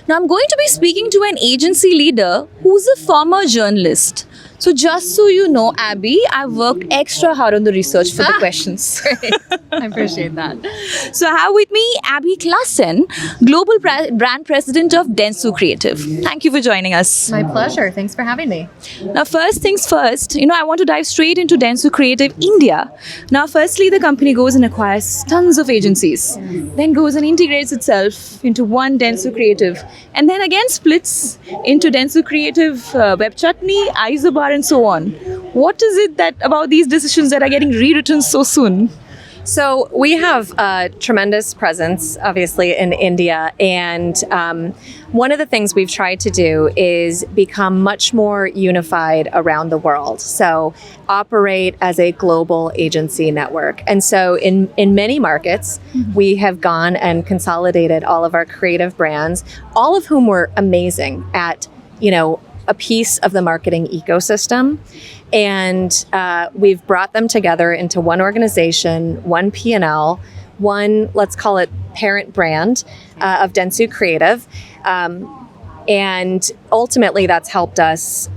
Now, I'm going to be speaking to an agency leader who's a former journalist. So just so you know, Abby, I've worked extra hard on the research for the questions. I appreciate that. So I have with me Abbey Klaassen, Global Brand President of Dentsu Creative. Thank you for joining us. My pleasure. Thanks for having me. Now, first things first, I want to dive straight into Dentsu Creative India. Now, firstly, the company goes and acquires tons of agencies, then goes and integrates itself into one Dentsu Creative, and then again splits into Dentsu Creative, Web Chutney, Isobar, and so on. What is it that about these decisions that are getting rewritten so soon? So we have a tremendous presence, obviously, in India. And one of the things we've tried to do is become much more unified around the world. So operate as a global agency network. And so in many markets, we have gone and consolidated all of our creative brands, all of whom were amazing at, a piece of the marketing ecosystem. And we've brought them together into one organization, one P&L, one, let's call it parent brand of Dentsu Creative. And ultimately that's helped us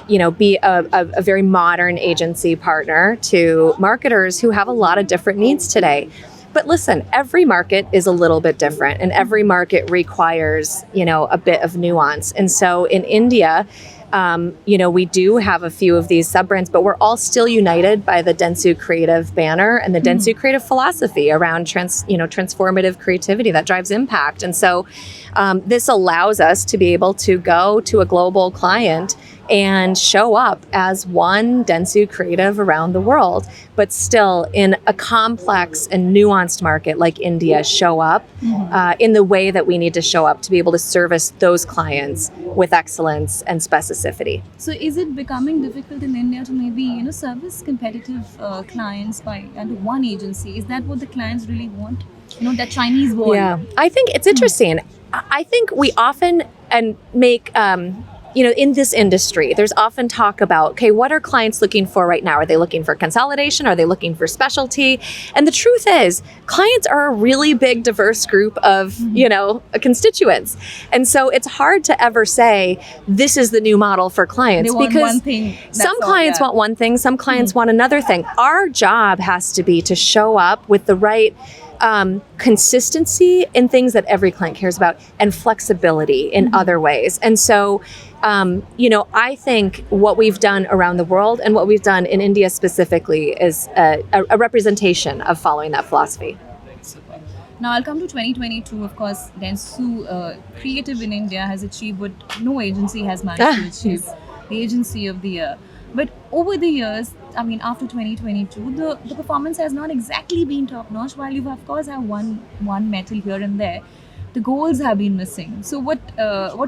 be a very modern agency partner to marketers who have a lot of different needs today. But listen, every market is a little bit different and every market requires, a bit of nuance. And so in India, we do have a few of these sub-brands, but we're all still united by the Dentsu Creative banner and the Dentsu Creative philosophy around transformative creativity that drives impact. And so this allows us to be able to go to a global client and show up as one Dentsu Creative around the world, but still in a complex and nuanced market like India, show up in the way that we need to show up to be able to service those clients with excellence and specificity. So is it becoming difficult in India to maybe, service competitive clients by under one agency? Is that what the clients really want? That Chinese boy? Yeah, I think it's interesting. I think we often make... in this industry, there's often talk about, okay, what are clients looking for right now? Are they looking for consolidation? Are they looking for specialty? And the truth is, clients are a really big, diverse group of, constituents. And so it's hard to ever say, this is the new model for clients. They want because one thing. Some clients want one thing, some clients want another thing. Our job has to be to show up with the right consistency in things that every client cares about and flexibility in other ways. And so, I think what we've done around the world and what we've done in India specifically is a representation of following that philosophy. Now I'll come to 2022. Of course, Dentsu Creative in India has achieved what no agency has managed to achieve, the agency of the year. But over the years, after 2022, the performance has not exactly been top-notch. While you, of course, have one medal here and there, the goals have been missing. So what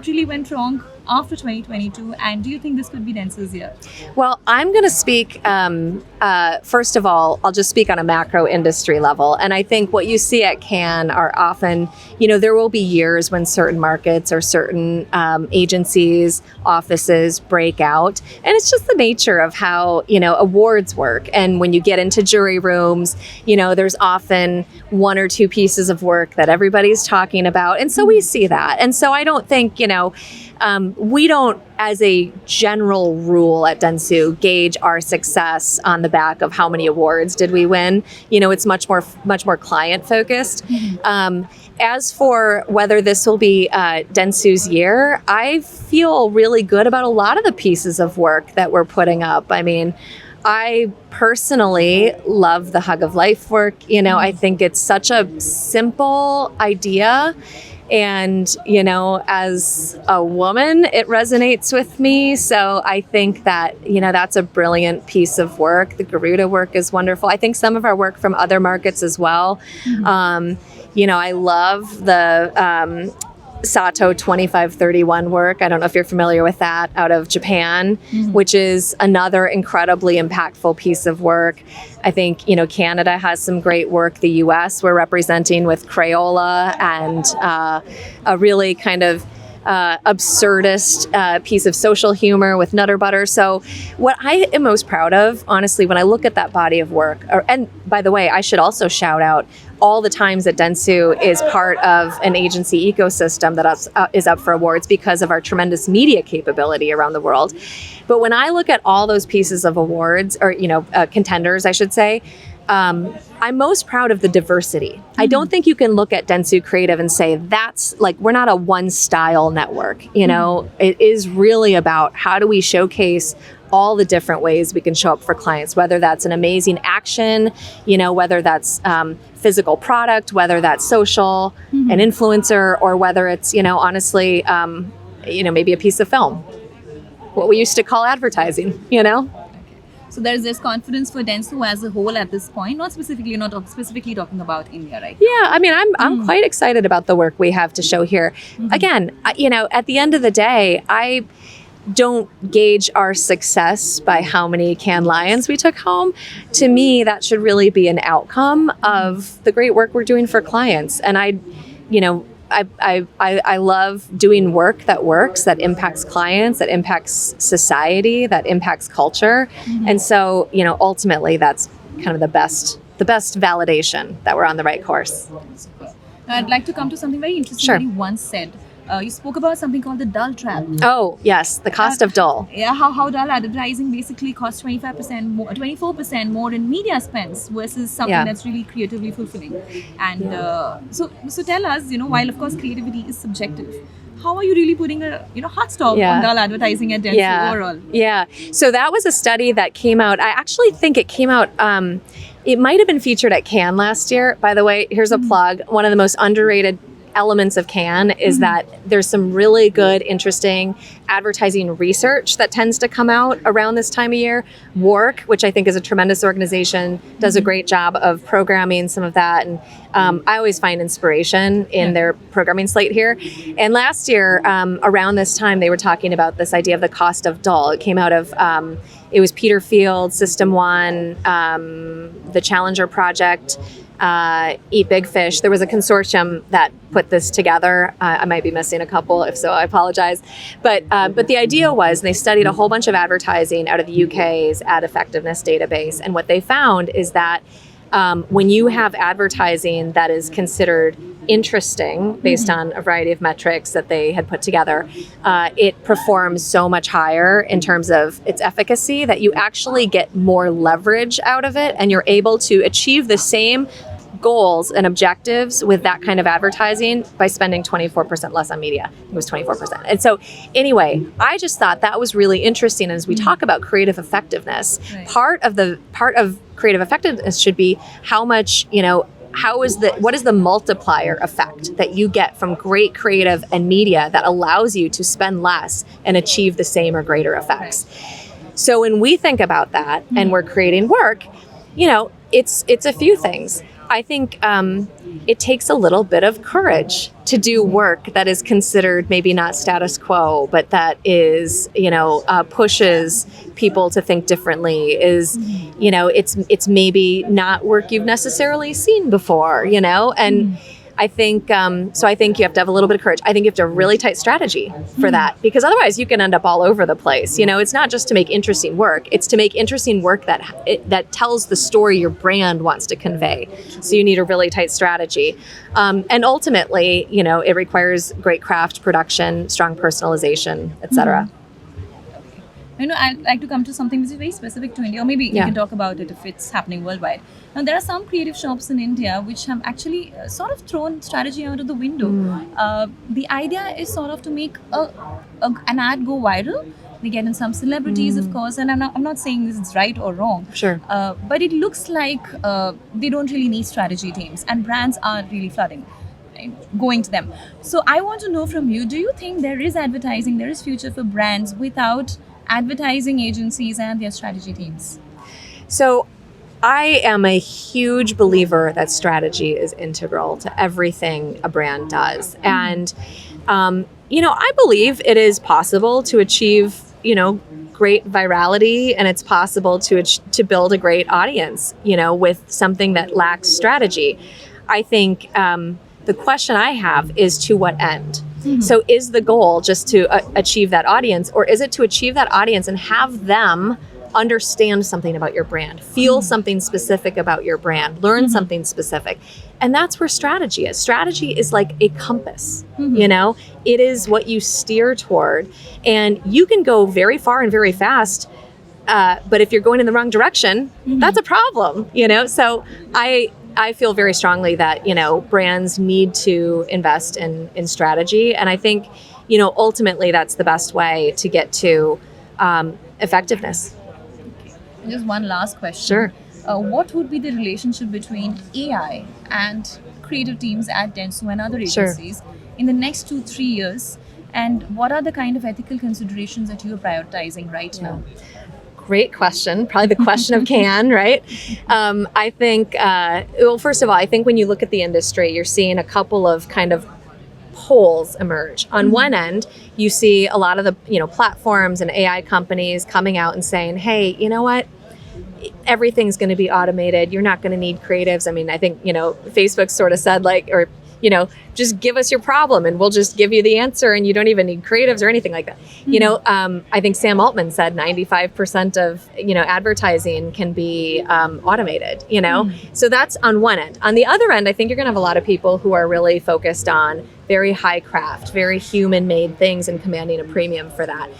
really went wrong after 2022, and do you think this could be Dentsu's year? Well, I'm going to speak, first of all, I'll just speak on a macro industry level. And I think what you see at Cannes are often, there will be years when certain markets or certain agencies, offices break out. And it's just the nature of how, awards work. And when you get into jury rooms, there's often one or two pieces of work that everybody's talking about. And so we see that. And so I don't think, we don't, as a general rule at Dentsu, gauge our success on the back of how many awards did we win. It's much more client focused. As for whether this will be Dentsu's year, I feel really good about a lot of the pieces of work that we're putting up. I personally love the Hug of Life work. I think it's such a simple idea. And, as a woman, it resonates with me. So I think that, that's a brilliant piece of work. The Garuda work is wonderful. I think some of our work from other markets as well. I love the Sato 2531 work. I don't know if you're familiar with that, out of Japan, which is another incredibly impactful piece of work. I think, Canada has some great work. The US we're representing with Crayola and a really kind of absurdist piece of social humor with Nutter Butter. So what I am most proud of, honestly, when I look at that body of work, and by the way, I should also shout out all the times that Dentsu is part of an agency ecosystem that is up for awards because of our tremendous media capability around the world. But when I look at all those pieces of awards, or contenders, I should say, I'm most proud of the diversity. I don't think you can look at Dentsu Creative and say that's like, we're not a one style network. It is really about how do we showcase all the different ways we can show up for clients, whether that's an amazing action, whether that's physical product, whether that's social, an influencer, or whether it's, honestly, maybe a piece of film, what we used to call advertising, So there's this confidence for Dentsu as a whole at this point, not specifically talking about India, right? Yeah, I mean, I'm quite excited about the work we have to show here. Again, at the end of the day, I don't gauge our success by how many Cannes Lions we took home. To me, that should really be an outcome of the great work we're doing for clients. And I love doing work that works, that impacts clients, that impacts society, that impacts culture. And so, ultimately that's kind of the best validation that we're on the right course. Now, I'd like to come to something very interesting Sure. that you once said. You spoke about something called the dull trap. Oh, yes, the cost of dull. Yeah, how dull advertising basically costs 25% more, 24% more in media spends versus something that's really creatively fulfilling. And so tell us, while of course creativity is subjective, how are you really putting a hot stop on dull advertising at Dentsu overall? Yeah. So that was a study that came out. I actually think it came out. It might have been featured at Cannes last year. By the way, here's a plug. One of the most underrated elements of Cannes is that there's some really good, interesting advertising research that tends to come out around this time of year. WARC, which I think is a tremendous organization, does a great job of programming some of that. And I always find inspiration in their programming slate here. And last year, around this time, they were talking about this idea of the cost of dull. It came out of, it was Peter Field, System One, the Challenger Project, Eat Big Fish. There was a consortium that put this together. I might be missing a couple. If so, I apologize. But the idea was they studied a whole bunch of advertising out of the UK's ad effectiveness database. And what they found is that when you have advertising that is considered interesting based on a variety of metrics that they had put together, it performs so much higher in terms of its efficacy that you actually get more leverage out of it, and you're able to achieve the same goals and objectives with that kind of advertising by spending 24% less on media. It was 24%. And so anyway, I just thought that was really interesting. As we talk about creative effectiveness, part of creative effectiveness should be how much, what is the multiplier effect that you get from great creative and media that allows you to spend less and achieve the same or greater effects. So when we think about that and we're creating work, it's a few things. I think it takes a little bit of courage to do work that is considered maybe not status quo, but that is, pushes people to think differently, is, it's maybe not work you've necessarily seen before, and I think, I think you have to have a little bit of courage. I think you have to have a really tight strategy for that, because otherwise you can end up all over the place. It's not just to make interesting work. It's to make interesting work that tells the story your brand wants to convey. So you need a really tight strategy. And ultimately, it requires great craft, production, strong personalization, etc. I'd like to come to something which is very specific to India, or maybe you can talk about it if it's happening worldwide. Now, there are some creative shops in India which have actually sort of thrown strategy out of the window. The idea is sort of to make an ad go viral. They get in some celebrities, of course, and I'm not saying this is right or wrong. Sure. But it looks like they don't really need strategy teams, and brands are really flooding, going to them. So I want to know from you, do you think there is future for brands without advertising agencies and their strategy teams? So I am a huge believer that strategy is integral to everything a brand does. And, I believe it is possible to achieve, great virality, and it's possible to build a great audience, with something that lacks strategy. I think the question I have is, to what end? So is the goal just to achieve that audience, or is it to achieve that audience and have them understand something about your brand, feel something specific about your brand, learn something specific? And that's where strategy is. Strategy is like a compass, you know? It is what you steer toward. And you can go very far and very fast, but if you're going in the wrong direction, that's a problem, you know? So I feel very strongly that, you know, brands need to invest in strategy. And I think, you know, ultimately that's the best way to get to effectiveness. Just one last question. Sure. What would be the relationship between AI and creative teams at Dentsu and other Sure. agencies in the next 2-3 years? And what are the kind of ethical considerations that you are prioritizing right now? Great question. Probably the question of can, right? I think, well, first of all, I think when you look at the industry, you're seeing a couple of kind of poles emerge. On one end, you see a lot of the, you know, platforms and AI companies coming out and saying, hey, you know what? Everything's going to be automated. You're not going to need creatives. I mean, I think, you know, Facebook sort of said like, or, you know, just give us your problem and we'll just give you the answer and you don't even need creatives or anything like that. You know, I think Sam Altman said 95% of, you know, advertising can be automated, you know? So that's on one end. On the other end, I think you're going to have a lot of people who are really focused on very high craft, very human made things and commanding a premium for that.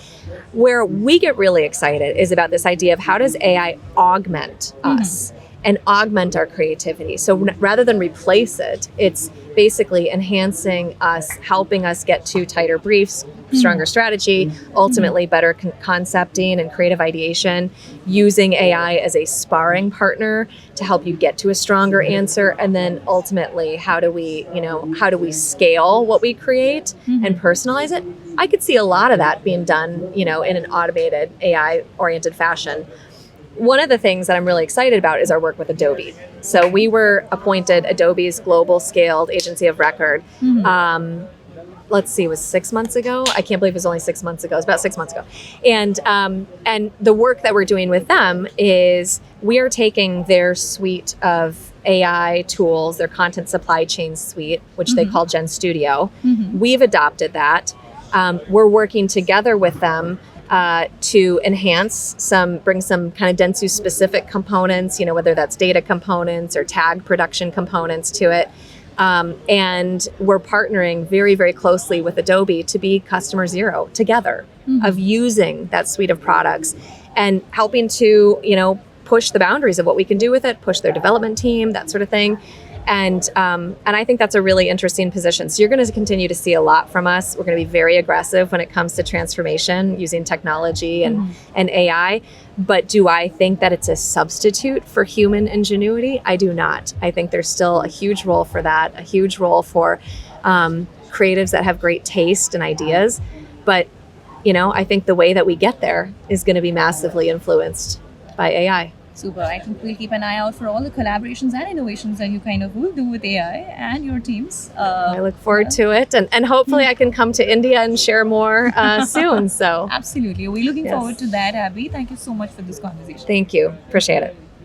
Where we get really excited is about this idea of how does AI augment us and augment our creativity. So rather than replace it, it's basically enhancing us, helping us get to tighter briefs, stronger strategy, ultimately better concepting and creative ideation, using AI as a sparring partner to help you get to a stronger answer. And then ultimately, how do we scale what we create and personalize it? I could see a lot of that being done, you know, in an automated AI-oriented fashion. One of the things that I'm really excited about is our work with Adobe. So we were appointed Adobe's global scaled agency of record. Let's see, it was 6 months ago. I can't believe it was only 6 months ago. It was about 6 months ago. And the work that we're doing with them is we are taking their suite of AI tools, their content supply chain suite, which they call Gen Studio. We've adopted that. We're working together with them to enhance bring some kind of Dentsu specific components, you know, whether that's data components or tag production components to it. And we're partnering very, very closely with Adobe to be customer zero together of using that suite of products and helping to, you know, push the boundaries of what we can do with it, push their development team, that sort of thing. And I think that's a really interesting position. So you're going to continue to see a lot from us. We're going to be very aggressive when it comes to transformation using technology and AI. But do I think that it's a substitute for human ingenuity? I do not. I think there's still a huge role for that, a huge role for creatives that have great taste and ideas. But, you know, I think the way that we get there is going to be massively influenced by AI. Super. I think we'll keep an eye out for all the collaborations and innovations that you kind of will do with AI and your teams. I look forward to it. And hopefully I can come to India and share more soon. So absolutely. We're looking forward to that, Abbey. Thank you so much for this conversation. Thank you. Appreciate it.